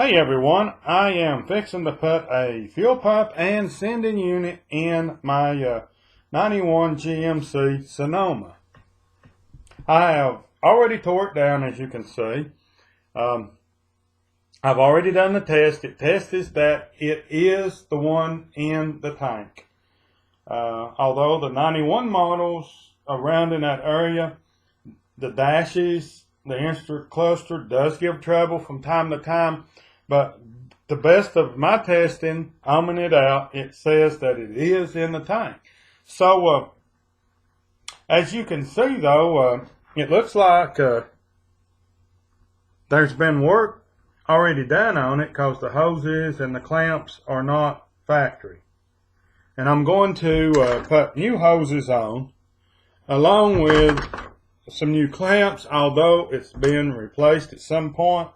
Hey everyone, I am fixing to put a fuel pump and sending unit in my 91 GMC Sonoma. I have already tore it down, as you can see. I've already done the test. It tests that it is the one in the tank. Although the 91 models around in that area, the dashes, the instrument cluster does give trouble from time to time. But the best of my testing, ohming it out, it says that it is in the tank. So, as you can see though, it looks like there's been work already done on it because the hoses and the clamps are not factory. And I'm going to put new hoses on along with some new clamps, although it's been replaced at some point.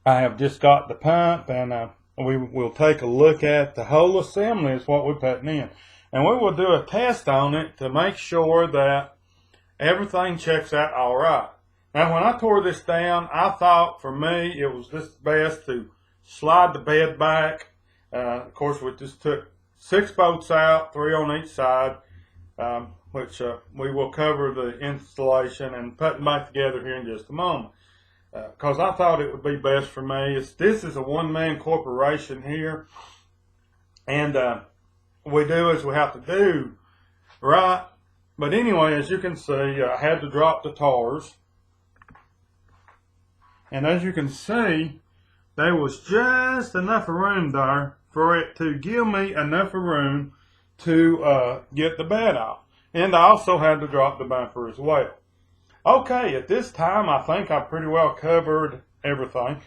I have just got the pump, and we will take a look at the whole assembly is what we're putting in. And we will do a test on it to make sure that everything checks out all right. Now, when I tore this down, I thought for me it was just best to slide the bed back. Of course, we just took 6 bolts out, 3 on each side, which we will cover the installation and put them back together here in just a moment. Because I thought it would be best for me. This is a one-man corporation here, and we do as we have to do, right? But anyway, as you can see, I had to drop the tars, and as you can see, there was just enough room there for it to give me enough room to get the bed out, and I also had to drop the bumper as well. Okay, at this time, I think I pretty well covered everything.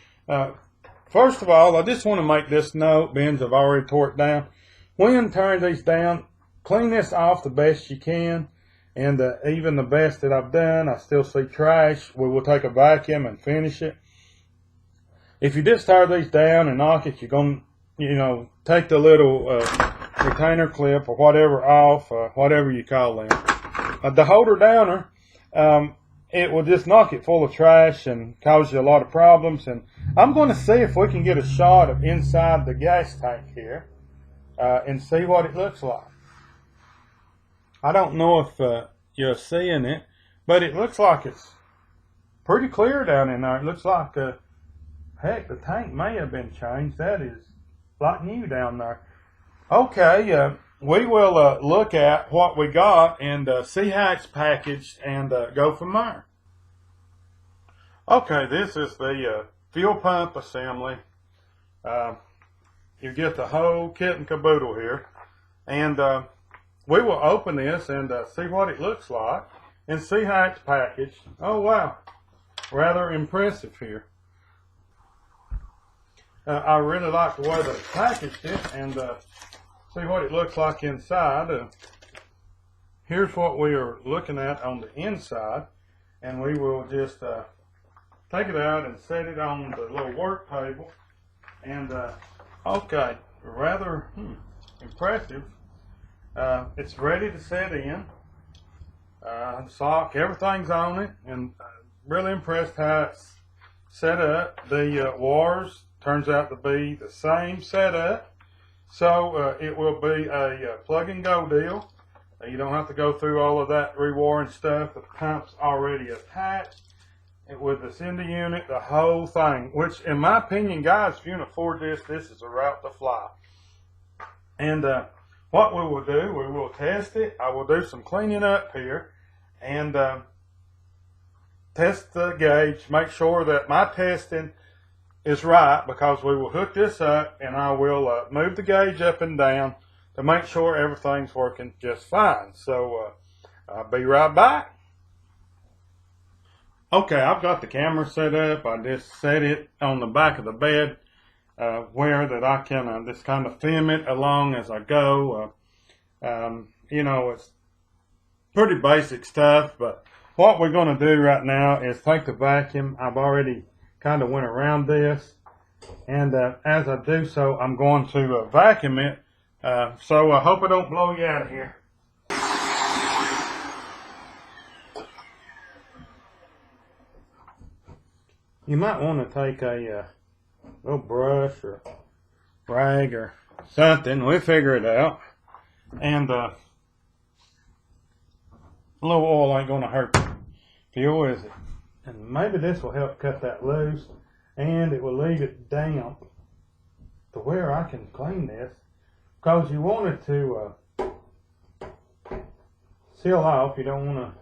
First of all, I just want to make this note, being I've already tore it down. When turning these down, clean this off the best you can. And even the best that I've done, I still see trash. We will take a vacuum and finish it. If you just tear these down and knock it, you're going to, take the little retainer clip or whatever off, whatever you call them. The holder downer, it will just knock it full of trash and cause you a lot of problems. And I'm going to see if we can get a shot of inside the gas tank here and see what it looks like. I don't know if you're seeing it, but it looks like it's pretty clear down in there. It looks like, heck, the tank may have been changed. That is like new down there. Okay, we will look at what we got and see how it's packaged and go from there. Okay, this is the fuel pump assembly. You get the whole kit and caboodle here. And we will open this and see what it looks like and see how it's packaged. Oh, wow. Rather impressive here. I really like the way they packaged it and see what it looks like inside. Here's what we are looking at on the inside, and we will just take it out and set it on the little work table. And okay, rather impressive. It's ready to set in. Sock, everything's on it, and really impressed how it's set up. The wires turns out to be the same setup. So it will be a plug and go deal. You don't have to go through all of that rewiring stuff. The pump's already attached with the sender unit, the whole thing. Which, in my opinion, guys, if you can afford this, this is a route to fly. And what we will do, we will test it. I will do some cleaning up here and test the gauge. Make sure that my testing is right, because we will hook this up and I will move the gauge up and down to make sure everything's working just fine. So I'll be right back. Okay, I've got the camera set up. I just set it on the back of the bed where that I can just kind of film it along as I go. It's pretty basic stuff, but what we're going to do right now is take the vacuum. I've already kind of went around this, and as I do so, I'm going to vacuum it, so I hope I don't blow you out of here. you might want to take a little brush or rag or something. We'll figure it out. And a little oil ain't going to hurt the fuel, is it? And maybe this will help cut that loose, and it will leave it damp to where I can clean this. Because you want it to seal off. You don't want the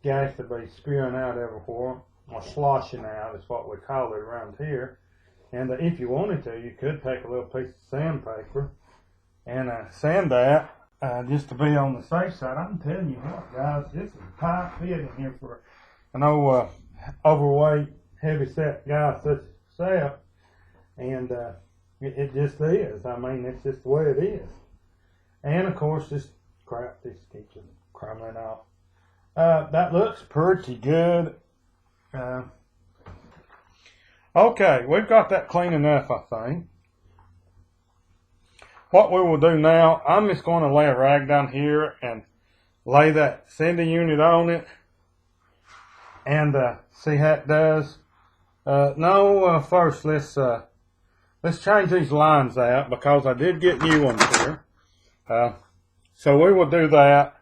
gas to be spewing out everywhere, or sloshing out is what we call it around here. And if you wanted to, you could take a little piece of sandpaper and sand that just to be on the safe side. I'm telling you what, guys, this is a tight fit in here for an old overweight, heavy-set guy such as yourself. And it just is. I mean, it's just the way it is. And of course, this crap, this keeps crumbling off. That looks pretty good. Okay, we've got that clean enough, I think. What we will do now, I'm just going to lay a rag down here and lay that sending unit on it and see how it does. First let's change these lines out because I did get new ones here. So we will do that,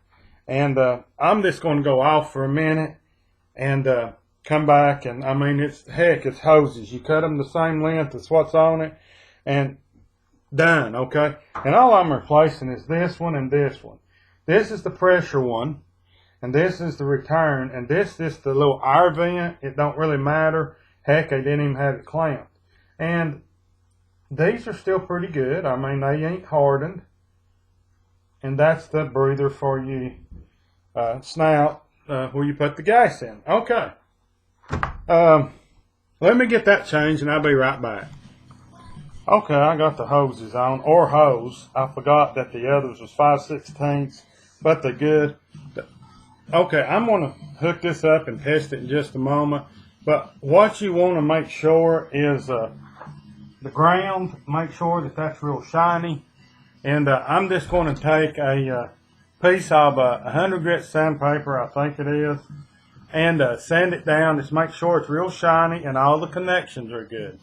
and I'm just going to go off for a minute and come back. And I mean, it's hoses. You cut them the same length as what's on it, and done. Okay. And all I'm replacing is this one and this one. This is the pressure one, and this is the return, and this is the little air vent. It don't really matter. Heck, they didn't even have it clamped. And these are still pretty good. I mean, they ain't hardened. And that's the breather for you snout where you put the gas in. Okay. Let me get that changed and I'll be right back. Okay, I got the hoses on, or hose. I forgot that the others was 5/16, but they're good. Okay, I'm going to hook this up and test it in just a moment. But what you want to make sure is the ground, make sure that that's real shiny. And I'm just going to take a piece of 100 grit sandpaper, I think it is, and sand it down. Just make sure it's real shiny and all the connections are good.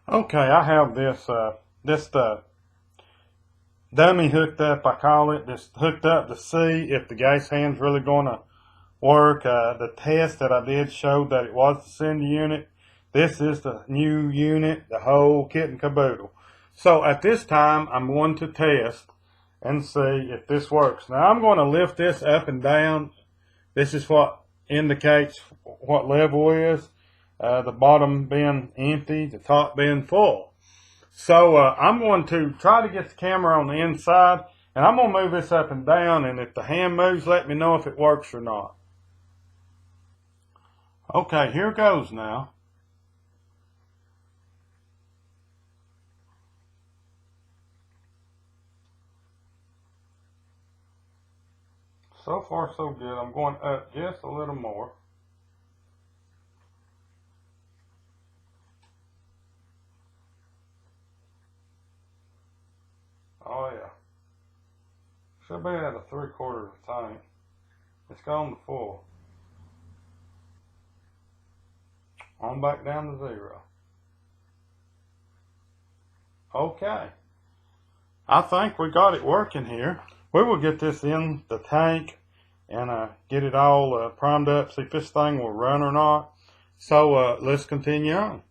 Okay, I have this dummy hooked up, I call it, just hooked up to see if the gas hand's really going to work. The test that I did showed that it was the sender unit. This is the new unit, the whole kit and caboodle. So at this time, I'm going to test and see if this works. Now I'm going to lift this up and down. This is what indicates what level is. The bottom being empty, the top being full. So I'm going to try to get the camera on the inside, and I'm going to move this up and down, and if the hand moves, let me know if it works or not. Okay, here goes now. So far so good. I'm going up just a little more. Oh yeah. Should be at a 3/4 tank. It's gone to full. On back down to 0. Okay. I think we got it working here. We will get this in the tank and get it all primed up, see if this thing will run or not. So let's continue on.